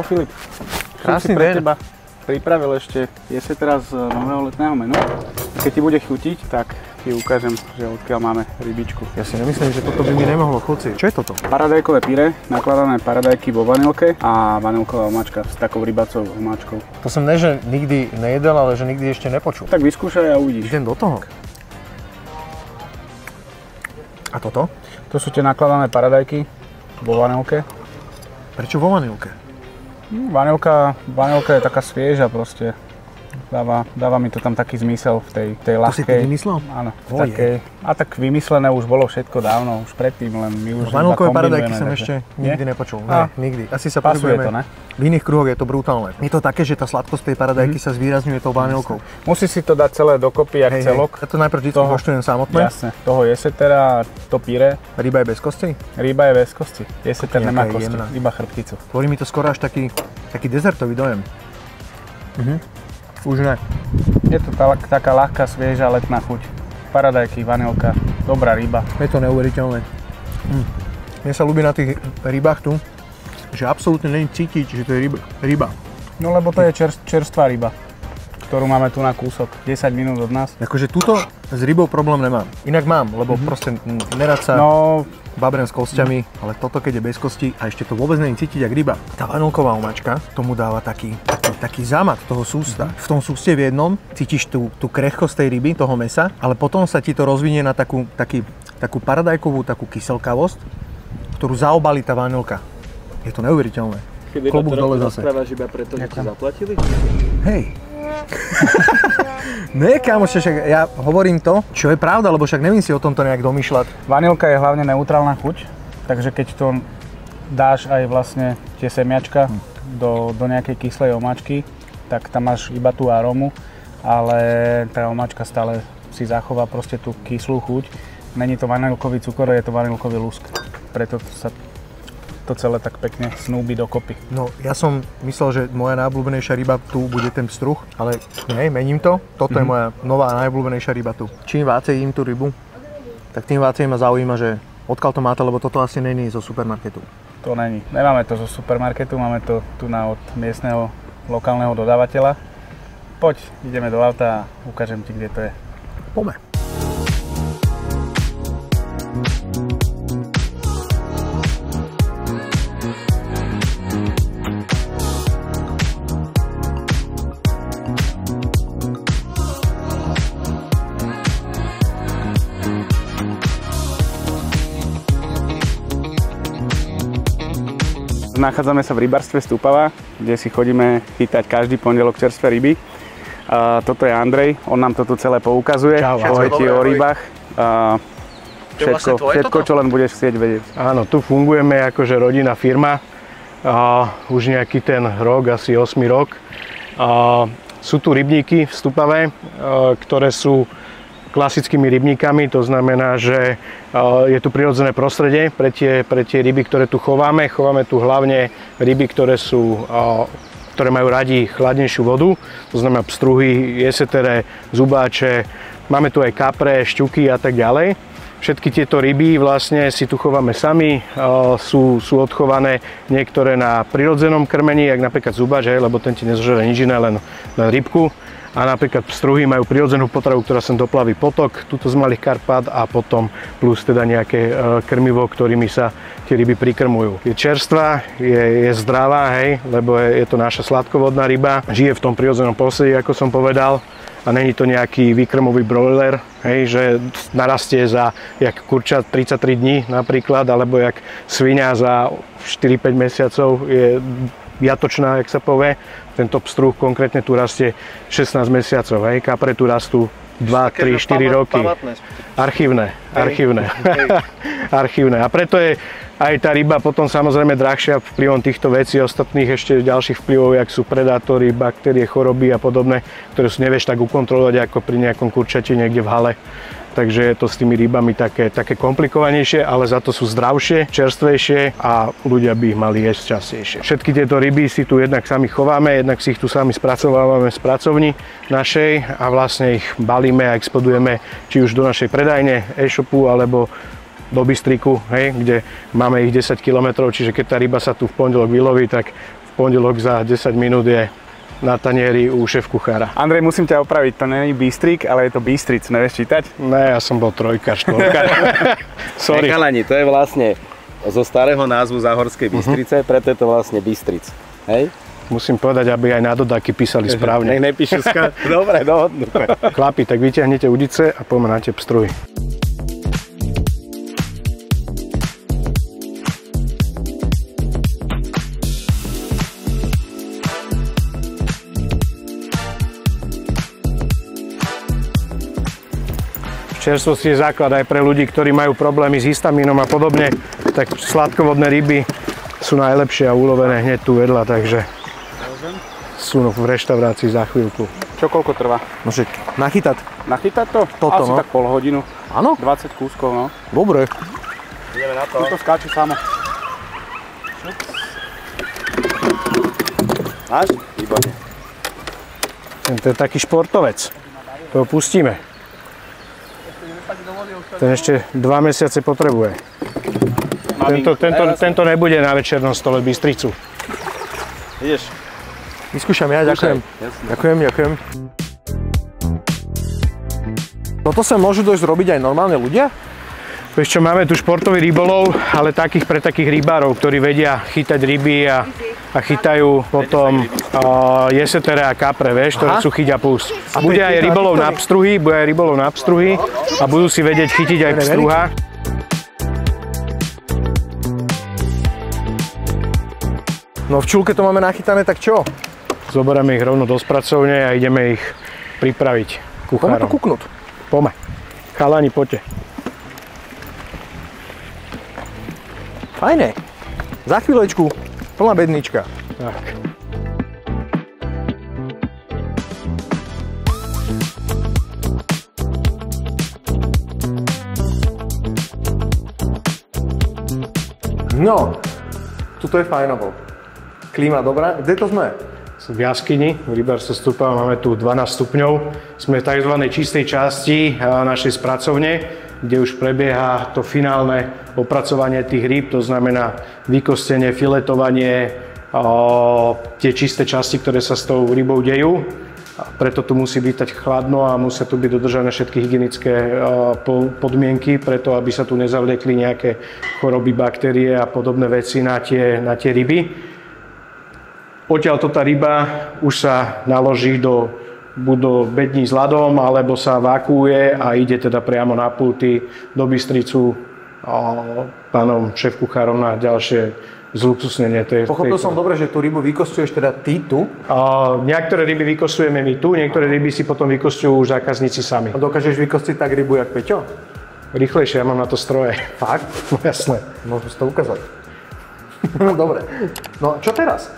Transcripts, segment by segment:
Čau Filip. Krásny pre deň. teba pripravil ešte jeseň teraz nového letného menu. Keď ti bude chutiť, tak ti ukážem, že odkiaľ máme rybičku. Ja si nemyslím, že toto by mi nemohlo chutiť. Čo je toto? Paradajkové pyré, nakladané paradajky vo vanilke a vanilková omáčka s takou rybacou omáčkou. To som ne, že nikdy nejedel, ale že nikdy ešte nepočul. Tak vyskúšaj a uvidíš. Idem do toho. A toto? To sú tie nakladané paradajky vo vanilke. Prečo vo vanilke? Vanilka je taká svieža proste. Dáva mi to tam taký zmysel v tej ľahkej. To si ty vymyslel? Áno. A tak vymyslené už bolo všetko dávno, už predtým, len my už vanilkové paradajky som ešte nikdy nepočul. Ne, nikdy. Asi sa pasuje to, pohybujeme. ne? V iných kruhoch je to brutálne. Je to také, že tá sladkosť tej paradajky sa zvýrazňuje tou vanilkou. Musí si to dať celé dokopy, jak celok. Ja to najprv vždy koštujem samotné. Jasne. Toho jesetera, to pyré. Ryba je bez kosti? Ryba je bez kosti. Jeseter nemá kosti, jemná. iba chrbticu. Tvorí mi to skoro až taký dezertový dojem. Už ne. Je to taká ľahká, svieža letná chuť. Paradajky, vanilka, dobrá ryba. Je to neuveriteľné. Mne sa ľúbi na tých rybách tu, že absolútne není cítiť, že to je ryba. No lebo to je čerstvá ryba, ktorú máme tu na kúsok, 10 minút od nás. Akože túto s rybou problém nemám. Inak mám, lebo proste nerad sa babrem s kostiami, ale toto keď je bez kosti a ešte to vôbec není cítiť jak ryba. Tá vanilková omáčka tomu dáva taký zámat toho sústa. V tom súste v jednom cítiš tú krehkosť tej ryby, toho mäsa, ale potom sa ti to rozvinie na takú paradajkovú, takú kyselkavosť, ktorú zaobalí tá vanilka. Je to neuveriteľné. Klobúk dole zase. Rozprávaš iba preto, že ti zaplatili? Hej. Ne, kámoš, však ja hovorím to, čo je pravda, lebo však neviem si o tomto nejak domýšľať. Vanilka je hlavne neutrálna chuť, takže keď to dáš aj vlastne tie semiačka do nejakej kyslej omáčky, tak tam máš iba tú arómu, ale tá omáčka stále si zachová proste tú kyslú chuť. Není to vanilkový cukor, je to vanilkový lusk. Preto sa to celé tak pekne snúbi dokopy. No, ja som myslel, že moja najobľúbenejšia ryba tu bude ten pstruh, ale nie, mením to. Toto je moja nová najobľúbenejšia ryba tu. Čím vácej jem tú rybu, tak tým vácej ma zaujíma, že odkiaľ to máte, lebo toto asi není zo supermarketu. To není. Nemáme to zo supermarketu, máme to tu od miestneho lokálneho dodávateľa. Poď, ideme do auta a ukážem ti, kde to je. Poďme. Nachádzame sa v rybarstve Stupava, kde si chodíme chytať každý pondelok čerstvé ryby. Toto je Andrej, on nám to tu celé poukazuje. Povie ti o rybách. Všetko, čo len budeš chcieť vedieť. Áno, tu fungujeme akože rodinná firma. Už nejaký ten rok, asi 8 rok. Sú tu rybníky v Stupave, ktoré sú klasickými rybníkami, to znamená, že je tu prirodzené prostredie pre tie ryby, ktoré tu chováme. Chováme tu hlavne ryby, ktoré majú radi chladnejšiu vodu, to znamená pstruhy, jesetere, zubáče, máme tu aj kapre, šťuky a tak ďalej. Všetky tieto ryby vlastne si tu chováme sami, sú odchované niektoré na prirodzenom krmení, jak napríklad zubáč, lebo ten ti nezožere nič iné, len rybku. A napríklad pstruhy majú prirodzenú potravu, ktorá sem doplaví potok, tuto z Malých Karpát a potom plus teda nejaké krmivo, ktorými sa tie ryby prikrmujú. Je čerstvá, je zdravá, hej, lebo je to naša sladkovodná ryba, žije v tom prirodzenom prostredí, ako som povedal. A není to nejaký výkrmový broiler, hej, že narastie za jak kurčat 33 dní napríklad, alebo jak sviňa za 4-5 mesiacov je jatočná, jak sa povie. Tento pstruh konkrétne tu rastie 16 mesiacov, hej, kapre tu rastú 2, 3, 4 roky. Archívne. Archívne. A preto je aj tá ryba potom samozrejme drahšia vplyvom týchto vecí, ostatných ešte ďalších vplyvov, jak sú predátory, baktérie, choroby a podobné, ktoré sú nevieš tak ukontrolovať ako pri nejakom kurčati niekde v hale. Takže je to s tými rybami také komplikovanejšie, ale za to sú zdravšie, čerstvejšie a ľudia by ich mali jesť častejšie. Všetky tieto ryby si tu jednak sami chováme, jednak si ich tu sami spracovávame z pracovni našej a vlastne ich balíme a expedujeme či už do našej predajne, e-shopu alebo do Bystriku, hej, kde máme ich 10 km, čiže keď tá ryba sa tu v pondelok vyloví, tak v pondelok za 10 minút je na tanieri u šéf-kuchára. Andrej, musím ťa opraviť, to nie je Bystrik, ale je to Bystric, nevieš čítať? Ne, ja som bol trojka, štvorka. Sorry. Chalani, to je vlastne zo starého názvu Záhorskej Bystrice, preto je to vlastne Bystric. Hej? Musím povedať, aby aj na dodáky písali správne. Nech nepíšu Dobre, dohodnuté. Chlapi, tak vyťahnete udice a poďme na tep struhy. Čerstvosť je základ aj pre ľudí, ktorí majú problémy s histamínom a podobne, tak sladkovodné ryby sú najlepšie a ulovené hneď tu vedľa, takže sú v reštaurácii za chvíľku. Čo koľko trvá? No však nachytať. Nachytať to? Toto, asi no. Tak pol hodinu. Áno? 20 kúskov, no. Dobre. Ideme na to. To skáče samo. Máš? Výborne. To je taký športovec. To ho pustíme. Ten ešte 2 mesiace potrebuje. Tento nebude na večernom stole Bystricu. Ideš. Vyskúšam ja, ďakujem. Ďakujem. Toto sa môžu dojsť robiť aj normálne ľudia? Vieš čo, máme tu športový rybolov, ale pre takých rybárov, ktorí vedia chytať ryby a chytajú potom jesetere a kapre, vieš, ktoré sú chyť a plus. Bude aj rybolov na pstruhy, a budú si vedieť chytiť aj v pstruhách. No v čulke to máme nachytané, tak čo? Zoberieme ich rovno do spracovne a ideme ich pripraviť kuchárom. Poďme to kúknúť. Poďme. Chalani, poďte. Fajne. Za chvíľočku plná bednička. Tak. No, tuto je fajnovo. Klíma dobrá. Kde to sme? V jaskyni, v rybárstve Stupava, máme tu 12 stupňov. Sme v tzv. Čistej časti našej spracovne, kde už prebieha to finálne opracovanie tých rýb, to znamená vykostenie, filetovanie, tie čisté časti, ktoré sa s tou rybou dejú. Preto tu musí byť chladno a musia tu byť dodržané všetky hygienické podmienky, preto aby sa tu nezavlekli nejaké choroby, baktérie a podobné veci na tie ryby. Odtiaľto tá ryba už sa naloží buď do bední s ľadom, alebo sa vakuuje a ide teda priamo na pulty do Bystricu pánom šéf-kuchárom na ďalšie zluxusnenie. Pochopil som dobre, že tú rybu vykostuješ teda ty tu? Niektoré ryby vykostujeme my tu, niektoré ryby si potom vykostujú už zákazníci sami. A dokážeš vykostiť tak rybu jak Peťo? Rýchlejšie, ja mám na to stroje. Fakt? No jasné. Môžeme si to ukázať. Dobre. No čo teraz?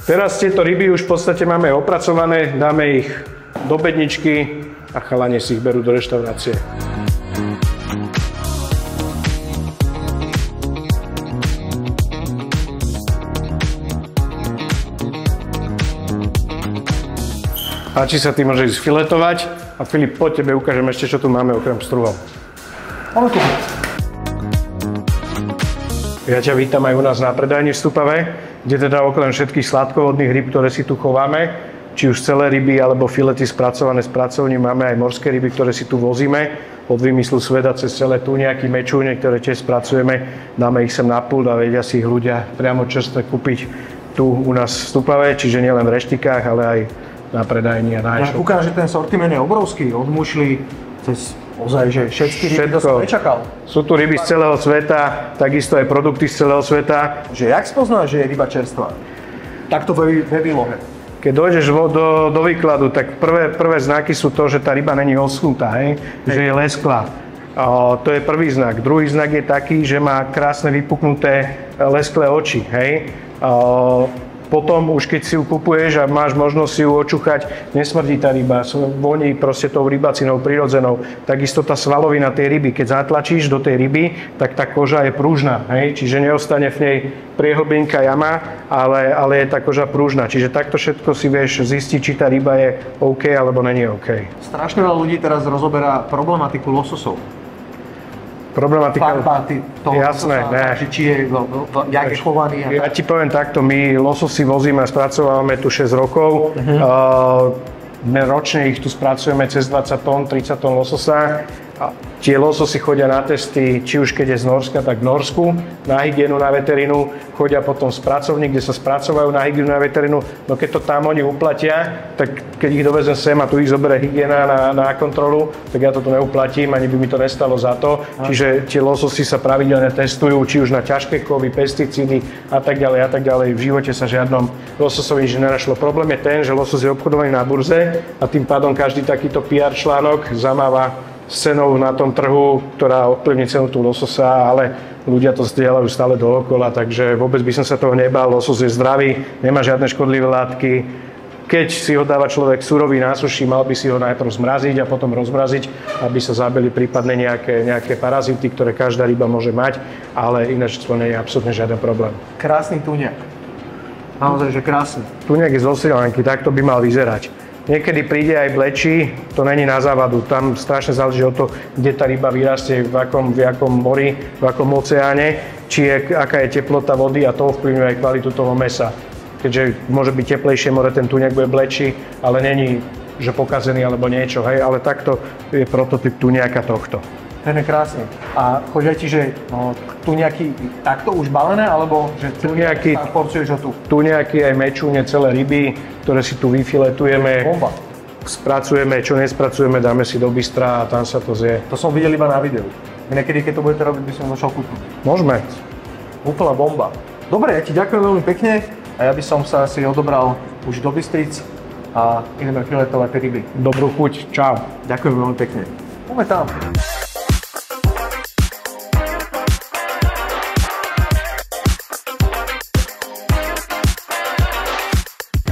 Teraz tieto ryby už v podstate máme opracované, dáme ich do bedničky a chalani si ich berú do reštaurácie. Páči sa, ty môžeš filetovať a Filip, po tebe ukážem ešte, čo tu máme okrem pstruhov. Ja ťa vítam aj u nás na predajni v Stupave, kde teda okrem všetkých sladkovodných rýb, ktoré si tu chováme, či už celé ryby alebo filety spracované z pracovní, máme aj morské ryby, ktoré si tu vozíme od vymyslu sveta cez celé tu nejaký mečúne, ktoré tiež spracujeme, dáme ich sem na pult a vedia si ich ľudia priamo čerstvé kúpiť tu u nás v Stupave, čiže nielen v reštikách, ale aj na predajni a na e-shop. Ja kúkam, že ten sortiment je obrovský, od mušli cez ozaj, že všetky ryby, to som nečakal. Sú tu ryby z celého sveta, takisto aj produkty z celého sveta. Že jak spoznáš, že je ryba čerstvá? Takto ve výlohe. Keď dojdeš do výkladu, tak prvé znaky sú to, že tá ryba není oschnutá, že je lesklá. To je prvý znak. Druhý znak je taký, že má krásne vypuknuté lesklé oči. Potom už keď si ju kupuješ a máš možnosť si ju očúchať, nesmrdí tá ryba, voní proste tou rybacinou prirodzenou. Takisto tá svalovina tej ryby, keď zatlačíš do tej ryby, tak tá koža je pružná, čiže neostane v nej priehlbinka jama, ale je tá koža pružná. Čiže takto všetko si vieš zistiť, či tá ryba je OK alebo není OK. Strašne veľa ľudí teraz rozoberá problematiku lososov. problematika... toho jasné, ne. Či je, jak je chovaný. Ja ti poviem takto, my lososy vozíme a spracovávame tu 6 rokov. Ročne ich tu spracujeme cez 20 tón, 30 tón lososa. A tie lososy chodia na testy, či už keď je z Norska, tak v Norsku, na hygienu, na veterinu, chodia potom z pracovní, kde sa spracovajú na hygienu, na veterinu. No keď to tam oni uplatia, tak keď ich dovezem sem a tu ich zoberie hygiena na kontrolu, tak ja to tu neuplatím, ani by mi to nestalo za to. Čiže tie lososy sa pravidelne testujú, či už na ťažké kovy, pesticídy a tak ďalej a tak ďalej. V živote sa žiadnom lososovi nič nenašlo. Problém je ten, že losos je obchodovaný na burze a tým pádom každý takýto PR článok zamáva s cenou na tom trhu, ktorá ovplyvní cenu tu lososa, ale ľudia to zdieľajú stále dookola, takže vôbec by som sa toho nebal. Losos je zdravý, nemá žiadne škodlivé látky. Keď si ho dáva človek surový na suši, mal by si ho najprv zmraziť a potom rozmraziť, aby sa zabili prípadne nejaké parazity, ktoré každá ryba môže mať, ale ináč to nie je absolútne žiaden problém. Krásny tuňak. Naozaj, že krásny. Tuňak je zo Srí Lanky, takto by mal vyzerať. Niekedy príde aj blečí, to není na závadu, tam strašne záleží od toho, kde tá ryba vyrastie, v akom mori, v akom oceáne, aká je teplota vody a to ovplyvňuje aj kvalitu toho mäsa. Keďže môže byť teplejšie more, ten tuňak bude blečí, ale není, že pokazený alebo niečo, hej, ale takto je prototyp tuňaka tohto. Ten je krásny. A chodia ti, že tuňaky takto už balené, alebo že tuňaky porciuješ ho tu? Tuňaky aj mečúne, celé ryby, ktoré si tu vyfiletujeme. Bomba. Spracujeme, čo nespracujeme, dáme si do bystra a tam sa to zje. To som videl iba na videu. Niekedy, keď to budete robiť, by som došiel chutnúť. Môžeme. Úplná bomba. Dobre, ja ti ďakujem veľmi pekne a ja by som sa asi odobral už do Bystric a ideme filetovať tie ryby. Dobrú chuť. Čau. Ďakujem veľmi pekne. Poďme tam.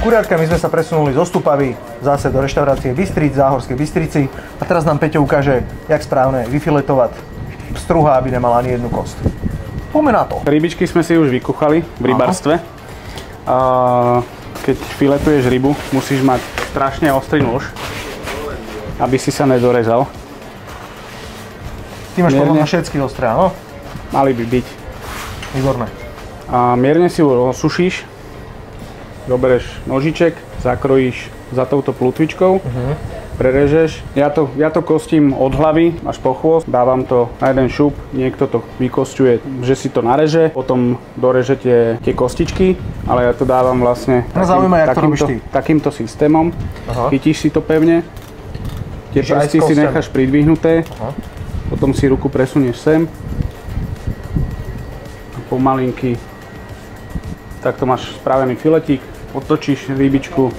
Kuriatka, my sme sa presunuli zo Stupavy zase do reštaurácie Bystric, Záhorskej Bystrici a teraz nám Peťo ukáže, jak správne vyfiletovať pstruha, aby nemal ani jednu kost. Poďme na to. Rybičky sme si už vykuchali v rybárstve. Keď filetuješ rybu, musíš mať strašne ostrý nôž, aby si sa nedorezal. Ty máš podľa mňa všetky ostré, áno? Mali by byť. Výborné. A mierne si ju osušíš. Zobereš nožiček, zakrojíš za touto plutvičkou, prerežeš. Ja to kostím od hlavy až po chvost, dávam to na jeden šup, niekto to vykosťuje, že si to nareže, potom dorežete tie kostičky, ale ja to dávam vlastne takýmto systémom. Chytíš si to pevne, tie prsty si necháš pridvihnuté, potom si ruku presunieš sem a pomalinky takto máš spravený filetík. Otočíš rybičku,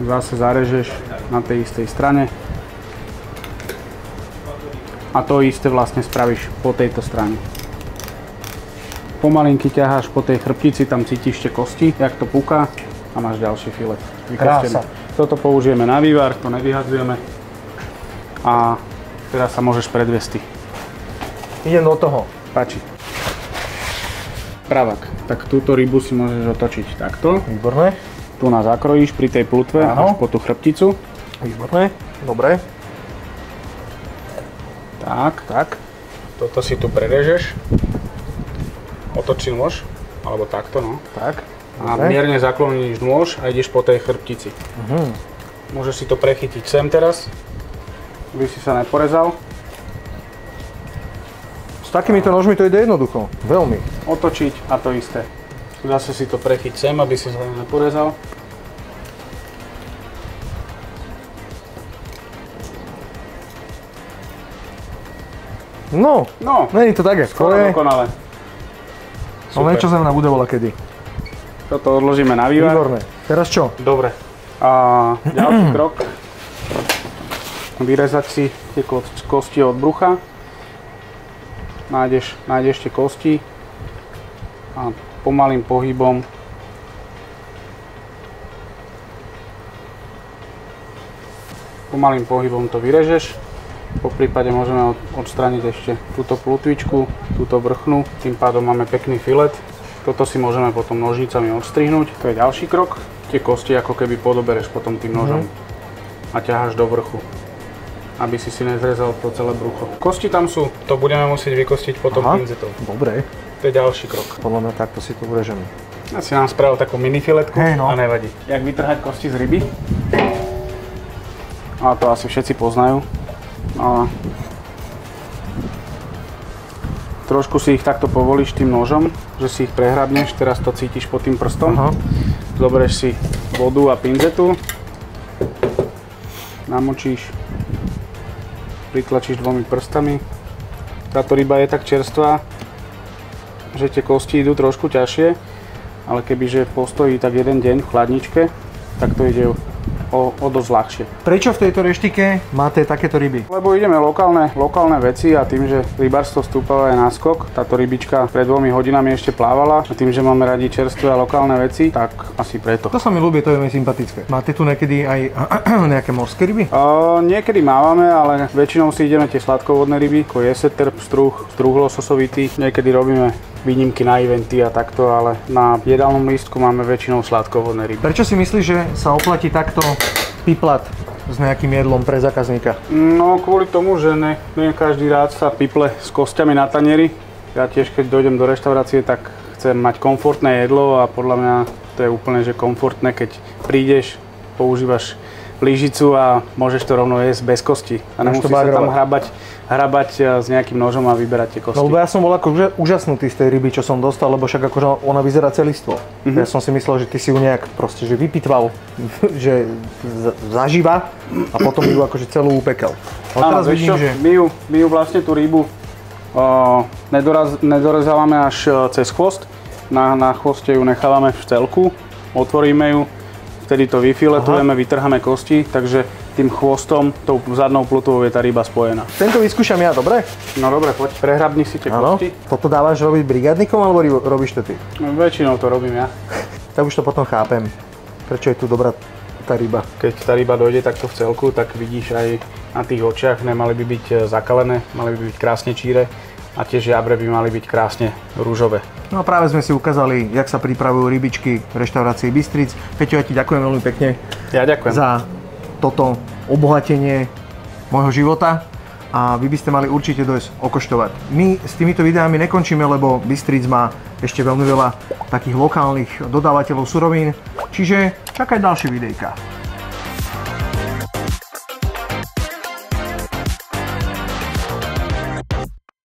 zase zarežeš na tej istej strane a to isté vlastne spravíš po tejto strane. Pomalinky ťaháš po tej chrbtici, tam cítiš tie kosti, jak to puká a máš ďalší filet. Krása. Toto použijeme na vývar, to nevyhadzujeme a teraz sa môžeš predviesť. Idem do toho. Páči. Pravak. Tak túto rybu si môžeš otočiť takto. Výborné. Tu nás zakrojíš pri tej plutve až po tú chrbticu. Výborné. Dobre. Tak. Toto si tu prerežeš. Otočí nôž, alebo takto, no. Tak. A mierne zakloníš nôž a ideš po tej chrbtici. Môžeš si to prechytiť sem teraz, aby si sa neporezal. S takýmito nožmi to ide jednoducho. Veľmi. Otočiť a to isté. Zase si to prechyť sem, aby si sa neporezal. No, není to tak, jak skoro dokonale. Ale niečo zemná bude voľa kedy. Toto odložíme na vývar. Výborné. Teraz čo? Dobre. A ďalší krok. Vyrezať si tie kosti od brucha. Nájdeš tie kosti a pomalým pohybom to vyrežeš. Po prípade môžeme odstrániť ešte túto plutvičku, túto vrchnú, tým pádom máme pekný filet. Toto si môžeme potom nožnicami odstrihnúť. To je ďalší krok. Tie kosti ako keby podobereš potom tým nožom a ťaháš do vrchu. aby si nezrezal to celé brucho. Kosti tam sú, to budeme musieť vykostiť potom pinzetou. Dobre. To je ďalší krok. Podľa mňa takto si to urežeme. Ja si nám spravil takú minifiletku a nevadí. Jak vytrhať kosti z ryby? A to asi všetci poznajú. A trošku si ich takto povolíš tým nožom, že si ich prehrabneš, teraz to cítiš pod tým prstom. Zoberieš si vodu a pinzetu, namočíš, pritlačíš 2 prstami. Táto ryba je tak čerstvá, že tie kosti idú trošku ťažšie, ale kebyže postojí tak 1 deň v chladničke, tak to ide o dosť ľahšie. Prečo v tejto reštike máte takéto ryby? Lebo ideme lokálne veci a tým, že rybárstvo Stúpava je náskok, táto rybička pred 2 hodinami ešte plávala a tým, že máme radi čerstvé a lokálne veci, tak asi preto. To sa mi ľúbi, to je mi sympatické. Máte tu niekedy aj nejaké morské ryby? Niekedy mávame, ale väčšinou si ideme tie sladkovodné ryby, ako jeseter, struh lososovitý. Niekedy robíme výnimky na eventy a takto, ale na jedálnom lístku máme väčšinou sladkovodné ryby. Prečo si myslíš, že sa oplatí takto piplať s nejakým jedlom pre zákazníka? No kvôli tomu, že ne každý rád sa piple s kostiami na tanieri. Ja tiež keď dojdem do reštaurácie, tak chcem mať komfortné jedlo a podľa mňa to je úplne že komfortné, keď prídeš, používaš lyžicu a môžeš to rovno jesť bez kosti. A nemusíš sa tam hrabať s nejakým nožom a vyberať tie kosti. No lebo ja som bol ako úžasnutý z tej ryby, čo som dostal, lebo však akože ona vyzerá celistvo. Ja som si myslel, že ty si ju nejak proste že vypitval, že zaživa a potom ju akože celú upekel. Ale teraz vidím, že my ju vlastne tú rybu nedorezávame až cez chvost. Na chvoste ju nechávame v celku, otvoríme ju, vtedy to vyfiletujeme, vytrháme kosti, takže tým chvostom, tou zadnou plutvou je tá ryba spojená. Tento vyskúšam ja, dobre? No dobre, poď, prehrabni si tie kosti. Toto dávaš robiť brigádnikom, alebo robíš to ty? No, väčšinou to robím ja. Tak už to potom chápem, prečo je tu dobrá tá ryba. Keď tá ryba dojde takto v celku, tak vidíš aj na tých očiach, nemali by byť zakalené, mali by byť krásne číre a tie žiabre by mali byť krásne rúžové. No a práve sme si ukázali, jak sa pripravujú rybičky v reštaurácii Bystric. Peťo, ja ti ďakujem veľmi pekne. Ja ďakujem. Za toto obohatenie môjho života a vy by ste mali určite dojsť okoštovať. My s týmito videami nekončíme, lebo Bystric má ešte veľmi veľa takých lokálnych dodávateľov surovín, čiže čakaj ďalšie videjka.